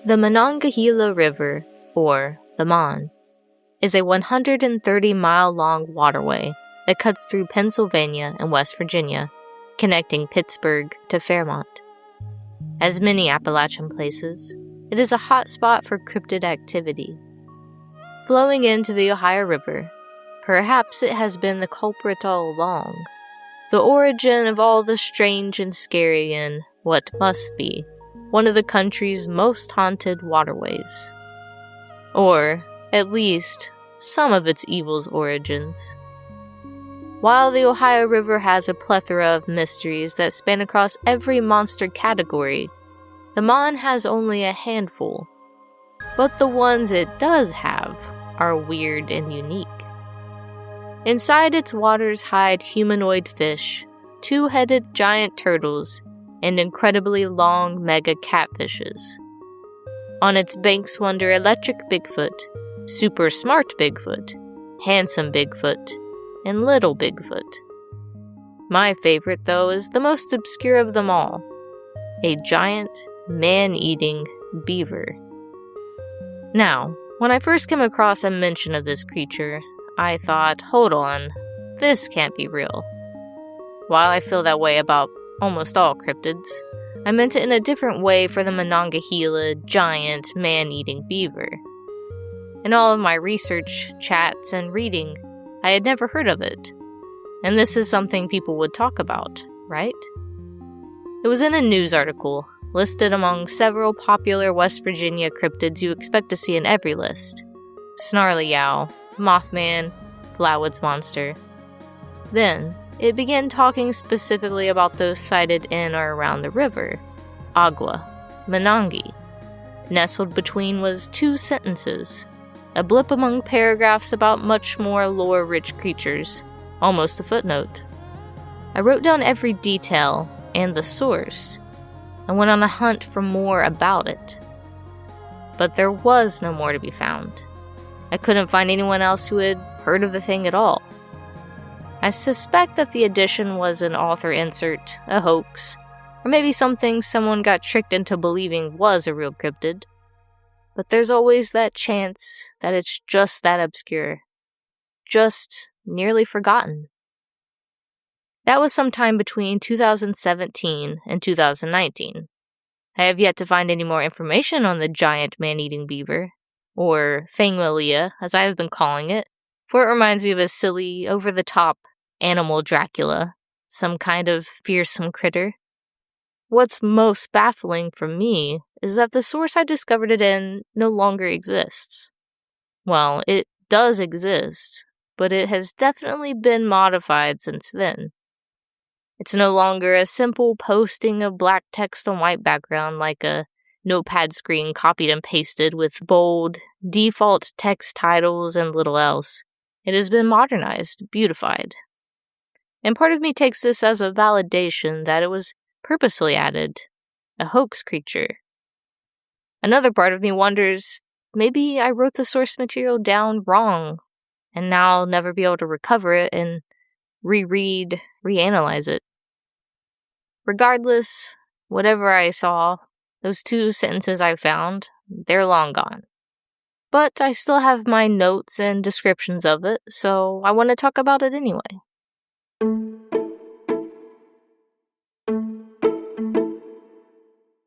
The Monongahela River, or the Mon, is a 130-mile-long waterway that cuts through Pennsylvania and West Virginia, connecting Pittsburgh to Fairmont. As many Appalachian places, it is a hot spot for cryptid activity. Flowing into the Ohio River, perhaps it has been the culprit all along, the origin of all the strange and scary in what must be one of the country's most haunted waterways. Or, at least, some of its evil's origins. While the Ohio River has a plethora of mysteries that span across every monster category, the Mon has only a handful. But the ones it does have are weird and unique. Inside its waters hide humanoid fish, two-headed giant turtles, and incredibly long mega catfishes. On its banks wander electric Bigfoot, super smart Bigfoot, handsome Bigfoot, and little Bigfoot. My favorite, though, is the most obscure of them all, a giant, man-eating beaver. Now, when I first came across a mention of this creature, I thought, hold on, this can't be real. While I feel that way about almost all cryptids, I meant it in a different way for the Monongahela giant man-eating beaver. In all of my research, chats, and reading, I had never heard of it. And this is something people would talk about, right? It was in a news article, listed among several popular West Virginia cryptids you expect to see in every list. Snarly Owl, Mothman, Flatwoods Monster. Then, it began talking specifically about those sighted in or around the river. Agua, Monongi. Nestled between was two sentences, a blip among paragraphs about much more lore-rich creatures, almost a footnote. I wrote down every detail and the source, and went on a hunt for more about it. But there was no more to be found. I couldn't find anyone else who had heard of the thing at all. I suspect that the addition was an author insert, a hoax, or maybe something someone got tricked into believing was a real cryptid. But there's always that chance that it's just that obscure, just nearly forgotten. That was sometime between 2017 and 2019. I have yet to find any more information on the giant man-eating beaver, or Fangmalia, as I have been calling it, for it reminds me of a silly, over-the-top animal Dracula, some kind of fearsome critter. What's most baffling for me is that the source I discovered it in no longer exists. Well, it does exist, but it has definitely been modified since then. It's no longer a simple posting of black text on white background like a notepad screen copied and pasted with bold, default text titles and little else. It has been modernized, beautified. And part of me takes this as a validation that it was purposely added, a hoax creature. Another part of me wonders, maybe I wrote the source material down wrong, and now I'll never be able to recover it and reread, reanalyze it. Regardless, whatever I saw, those two sentences I found, they're long gone. But I still have my notes and descriptions of it, so I want to talk about it anyway.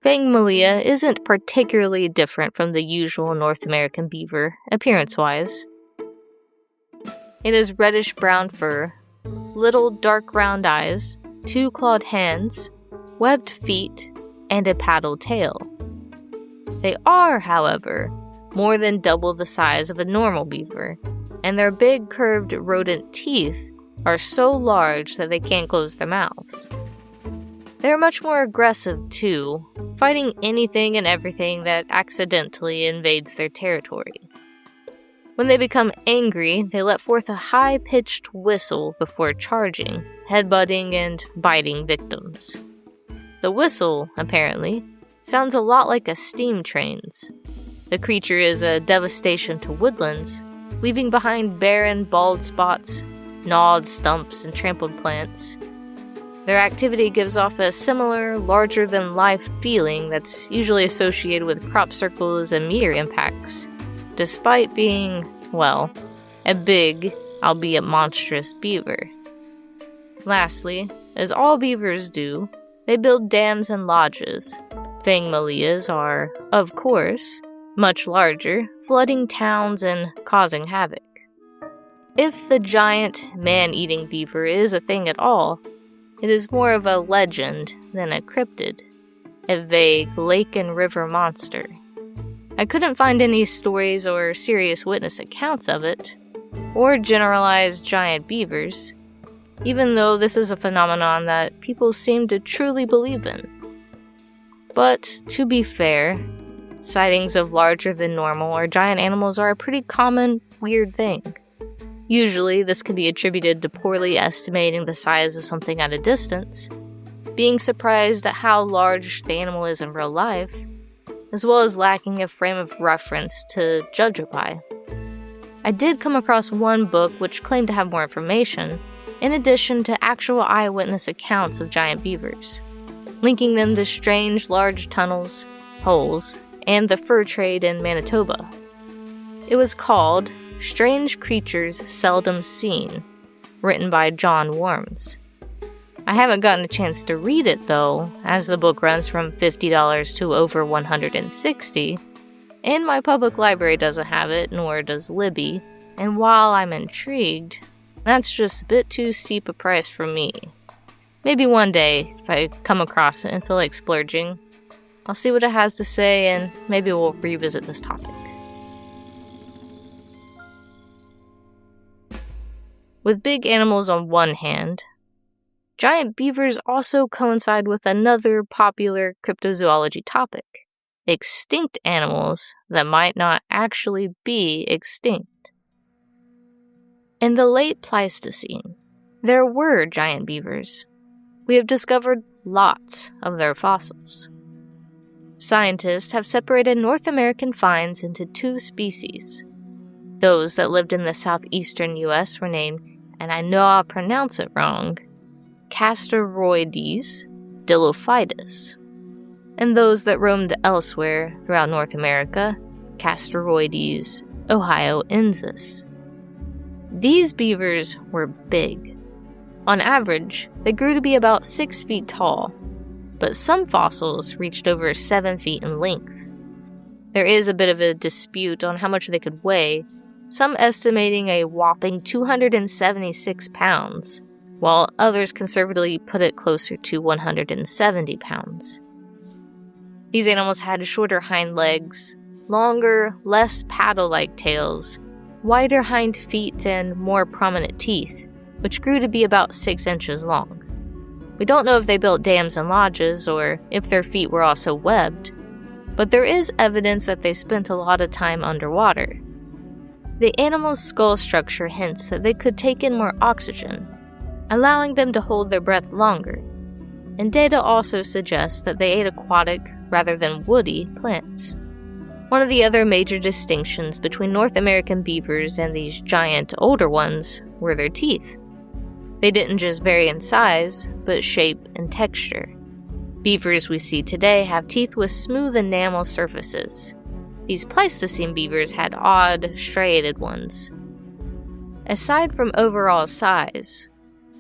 Fangmalia isn't particularly different from the usual North American beaver, appearance-wise. It has reddish-brown fur, little dark round eyes, two clawed hands, webbed feet, and a paddle tail. They are, however, more than double the size of a normal beaver, and their big curved rodent teeth are so large that they can't close their mouths. They're much more aggressive, too, fighting anything and everything that accidentally invades their territory. When they become angry, they let forth a high-pitched whistle before charging, headbutting and biting victims. The whistle, apparently, sounds a lot like a steam train's. The creature is a devastation to woodlands, leaving behind barren, bald spots, gnawed stumps, and trampled plants. Their activity gives off a similar, larger-than-life feeling that's usually associated with crop circles and meteor impacts, despite being, well, a big, albeit monstrous, beaver. Lastly, as all beavers do, they build dams and lodges. Fangmalias are, of course, much larger, flooding towns and causing havoc. If the giant, man-eating beaver is a thing at all, it is more of a legend than a cryptid, a vague lake and river monster. I couldn't find any stories or serious witness accounts of it, or generalized giant beavers, even though this is a phenomenon that people seem to truly believe in. But, to be fair, sightings of larger than normal or giant animals are a pretty common, weird thing. Usually, this can be attributed to poorly estimating the size of something at a distance, being surprised at how large the animal is in real life, as well as lacking a frame of reference to judge it by. I did come across one book which claimed to have more information, in addition to actual eyewitness accounts of giant beavers, linking them to strange large tunnels, holes, and the fur trade in Manitoba. It was called Strange Creatures Seldom Seen, written by John Worms. I haven't gotten a chance to read it though, as the book runs from $50 to over $160, and my public library doesn't have it, nor does Libby, and while I'm intrigued, that's just a bit too steep a price for me. Maybe one day, if I come across it and feel like splurging, I'll see what it has to say and maybe we'll revisit this topic. With big animals on one hand, giant beavers also coincide with another popular cryptozoology topic: extinct animals that might not actually be extinct. In the late Pleistocene, there were giant beavers. We have discovered lots of their fossils. Scientists have separated North American finds into two species. Those that lived in the southeastern U.S. were named, and I know I'll pronounce it wrong, Castoroides dilophytus, and those that roamed elsewhere throughout North America, Castoroides ohioensis. These beavers were big. On average, they grew to be about 6 feet tall, but some fossils reached over 7 feet in length. There is a bit of a dispute on how much they could weigh, some estimating a whopping 276 pounds, while others conservatively put it closer to 170 pounds. These animals had shorter hind legs, longer, less paddle-like tails, wider hind feet, and more prominent teeth, which grew to be about 6 inches long. We don't know if they built dams and lodges, or if their feet were also webbed, but there is evidence that they spent a lot of time underwater. The animal's skull structure hints that they could take in more oxygen, allowing them to hold their breath longer, and data also suggests that they ate aquatic rather than woody plants. One of the other major distinctions between North American beavers and these giant, older ones were their teeth. They didn't just vary in size, but shape and texture. Beavers we see today have teeth with smooth enamel surfaces. These Pleistocene beavers had odd, striated ones. Aside from overall size,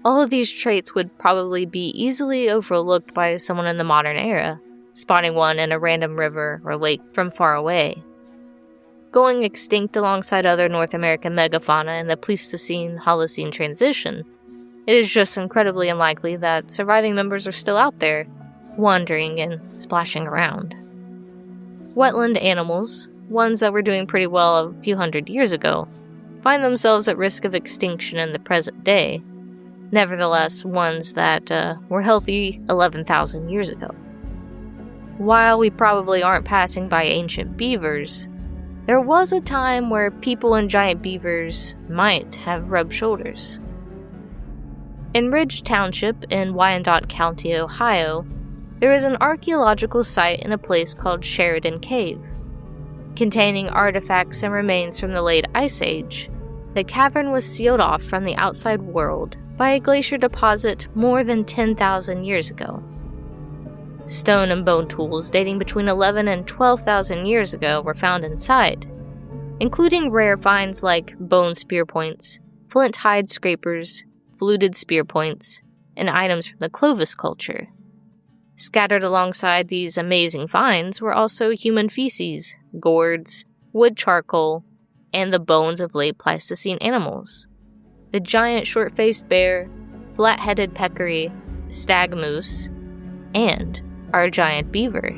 all of these traits would probably be easily overlooked by someone in the modern era, spotting one in a random river or lake from far away. Going extinct alongside other North American megafauna in the Pleistocene-Holocene transition, it is just incredibly unlikely that surviving members are still out there, wandering and splashing around. Wetland animals, ones that were doing pretty well a few hundred years ago, find themselves at risk of extinction in the present day, nevertheless ones that were healthy 11,000 years ago. While we probably aren't passing by ancient beavers, there was a time where people and giant beavers might have rubbed shoulders. In Ridge Township in Wyandotte County, Ohio, there is an archaeological site in a place called Sheridan Cave. Containing artifacts and remains from the late Ice Age, the cavern was sealed off from the outside world by a glacier deposit more than 10,000 years ago. Stone and bone tools dating between 11 and 12,000 years ago were found inside, including rare finds like bone spear points, flint hide scrapers, fluted spear points, and items from the Clovis culture. Scattered alongside these amazing finds were also human feces, gourds, wood charcoal, and the bones of late Pleistocene animals. The giant short-faced bear, flat-headed peccary, stag moose, and our giant beaver.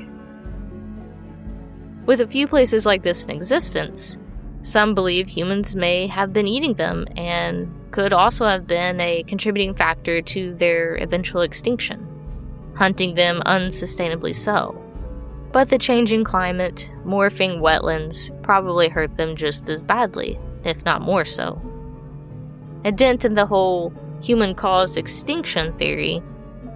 With a few places like this in existence, some believe humans may have been eating them and could also have been a contributing factor to their eventual extinction, hunting them unsustainably so. But the changing climate, morphing wetlands, probably hurt them just as badly, if not more so. A dent in the whole human-caused extinction theory,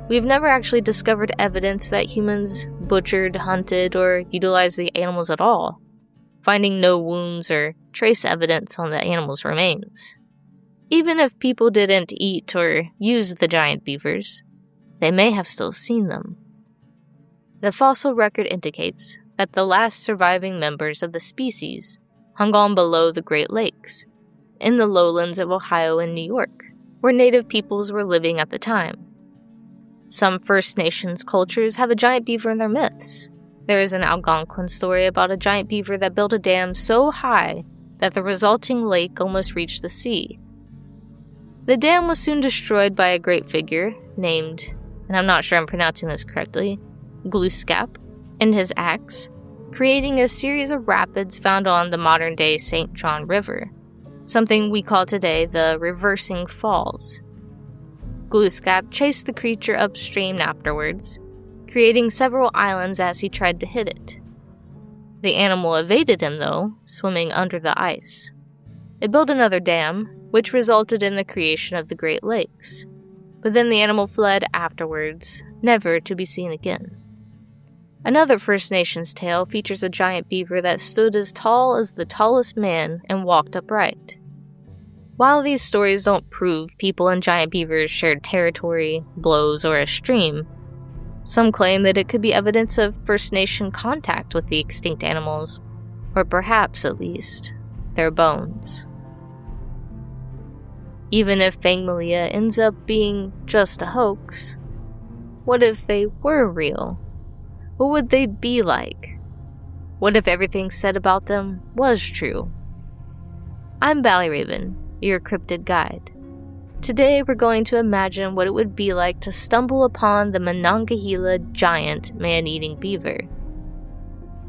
we've never actually discovered evidence that humans butchered, hunted, or utilized the animals at all, finding no wounds or trace evidence on the animals' remains. Even if people didn't eat or use the giant beavers, they may have still seen them. The fossil record indicates that the last surviving members of the species hung on below the Great Lakes, in the lowlands of Ohio and New York, where native peoples were living at the time. Some First Nations cultures have a giant beaver in their myths. There is an Algonquin story about a giant beaver that built a dam so high that the resulting lake almost reached the sea. The dam was soon destroyed by a great figure named, and I'm not sure I'm pronouncing this correctly, Glooskap, and his axe, creating a series of rapids found on the modern-day St. John River, something we call today the Reversing Falls. Glooskap chased the creature upstream afterwards, creating several islands as he tried to hit it. The animal evaded him, though, swimming under the ice. It built another dam, which resulted in the creation of the Great Lakes. But then the animal fled afterwards, never to be seen again. Another First Nations tale features a giant beaver that stood as tall as the tallest man and walked upright. While these stories don't prove people and giant beavers shared territory, blows, or a stream, some claim that it could be evidence of First Nation contact with the extinct animals, or perhaps, at least, their bones. Even if Fangmalia ends up being just a hoax, what if they were real? What would they be like? What if everything said about them was true? I'm Ballyraven, your cryptid guide. Today we're going to imagine what it would be like to stumble upon the Monongahela giant man-eating beaver.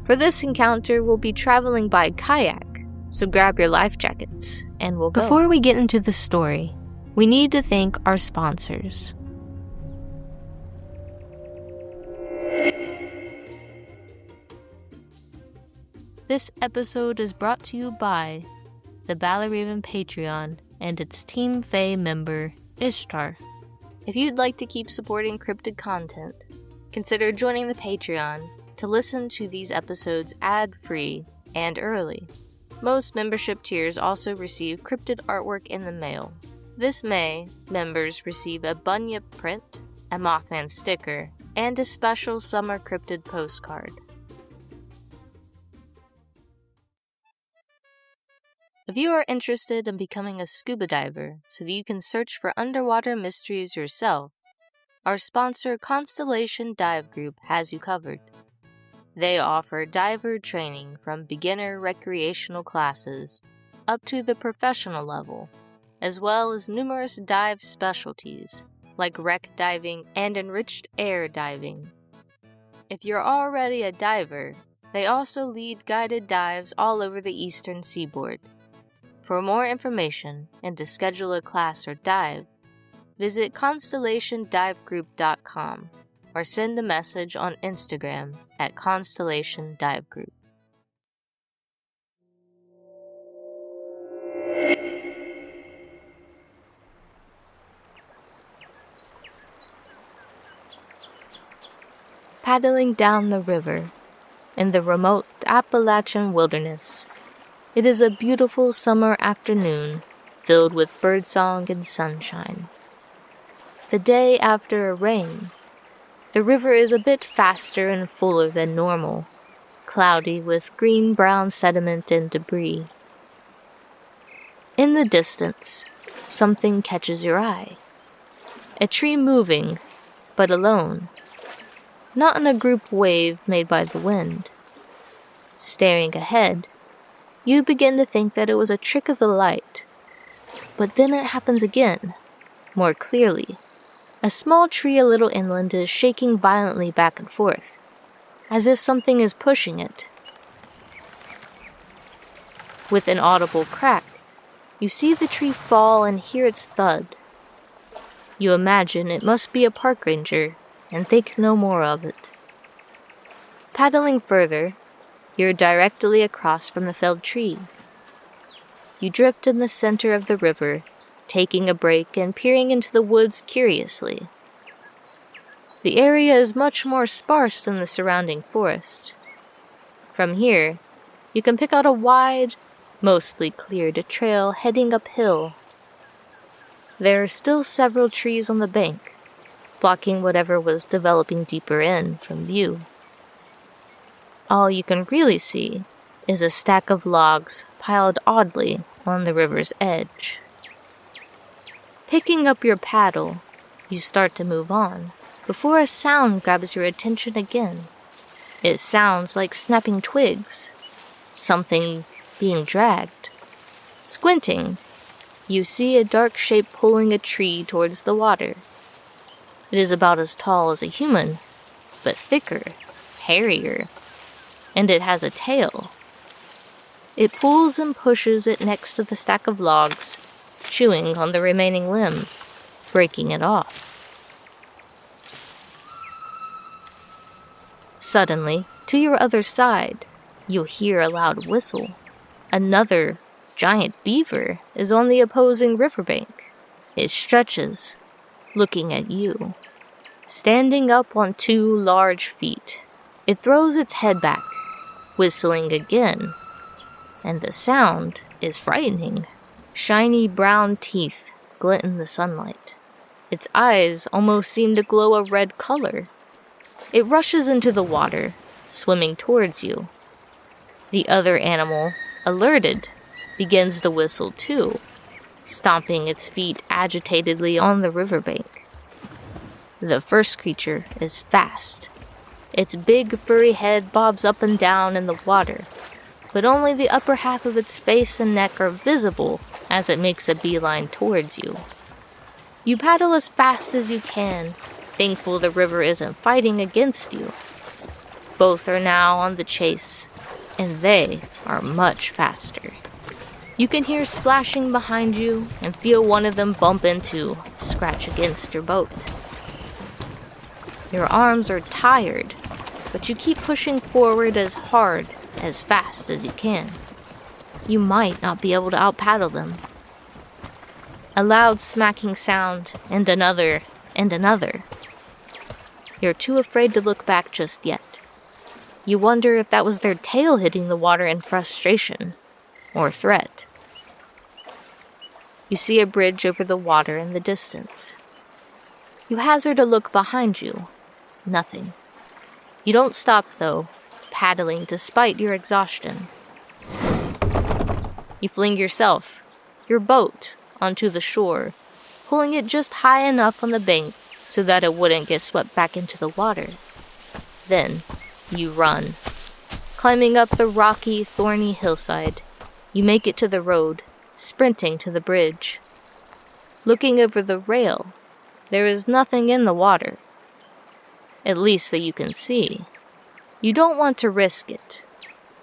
For this encounter, we'll be traveling by kayak, so grab your life jackets, and we'll go. Before we get into the story, we need to thank our sponsors. This episode is brought to you by the Ballyraven Patreon and its Team Fae member, Ishtar. If you'd like to keep supporting cryptid content, consider joining the Patreon to listen to these episodes ad-free and early. Most membership tiers also receive cryptid artwork in the mail. This May, members receive a bunyip print, a Mothman sticker, and a special summer cryptid postcard. If you are interested in becoming a scuba diver so that you can search for underwater mysteries yourself, our sponsor Constellation Dive Group has you covered. They offer diver training from beginner recreational classes up to the professional level, as well as numerous dive specialties like wreck diving and enriched air diving. If you're already a diver, they also lead guided dives all over the eastern seaboard. For more information and to schedule a class or dive, visit constellationdivegroup.com or send a message on Instagram at Constellation Dive Group. Paddling down the river in the remote Appalachian wilderness, it is a beautiful summer afternoon filled with birdsong and sunshine. The day after a rain, the river is a bit faster and fuller than normal, cloudy with green-brown sediment and debris. In the distance, something catches your eye. A tree moving, but alone. Not in a group wave made by the wind. Staring ahead, you begin to think that it was a trick of the light. But then it happens again, more clearly. A small tree a little inland is shaking violently back and forth, as if something is pushing it. With an audible crack, you see the tree fall and hear its thud. You imagine it must be a park ranger, and think no more of it. Paddling further, you're directly across from the felled tree. You drift in the center of the river, taking a break and peering into the woods curiously. The area is much more sparse than the surrounding forest. From here, you can pick out a wide, mostly cleared trail heading uphill. There are still several trees on the bank, blocking whatever was developing deeper in from view. All you can really see is a stack of logs piled oddly on the river's edge. Picking up your paddle, you start to move on, before a sound grabs your attention again. It sounds like snapping twigs, something being dragged. Squinting, you see a dark shape pulling a tree towards the water. It is about as tall as a human, but thicker, hairier, and it has a tail. It pulls and pushes it next to the stack of logs, chewing on the remaining limb, breaking it off. Suddenly, to your other side, you'll hear a loud whistle. Another giant beaver is on the opposing riverbank. It stretches, looking at you. Standing up on two large feet, it throws its head back, whistling again, and the sound is frightening. Shiny brown teeth glint in the sunlight. Its eyes almost seem to glow a red color. It rushes into the water, swimming towards you. The other animal, alerted, begins to whistle too, stomping its feet agitatedly on the riverbank. The first creature is fast. Its big furry head bobs up and down in the water, but only the upper half of its face and neck are visible as it makes a beeline towards you. You paddle as fast as you can, thankful the river isn't fighting against you. Both are now on the chase, and they are much faster. You can hear splashing behind you and feel one of them bump into, scratch against your boat. Your arms are tired, but you keep pushing forward as hard, as fast as you can. You might not be able to out-paddle them. A loud smacking sound, and another, and another. You're too afraid to look back just yet. You wonder if that was their tail hitting the water in frustration, or threat. You see a bridge over the water in the distance. You hazard a look behind you. Nothing. You don't stop, though, paddling despite your exhaustion. You fling yourself, your boat, onto the shore, pulling it just high enough on the bank so that it wouldn't get swept back into the water. Then, you run. Climbing up the rocky, thorny hillside, you make it to the road, sprinting to the bridge. Looking over the rail, there is nothing in the water. At least that you can see. You don't want to risk it.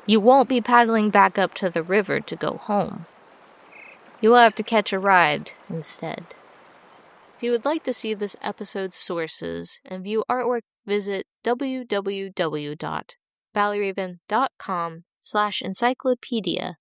You won't be paddling back up to the river to go home. You will have to catch a ride instead. If you would like to see this episode's sources and view artwork, visit www.ballyraven.com/encyclopedia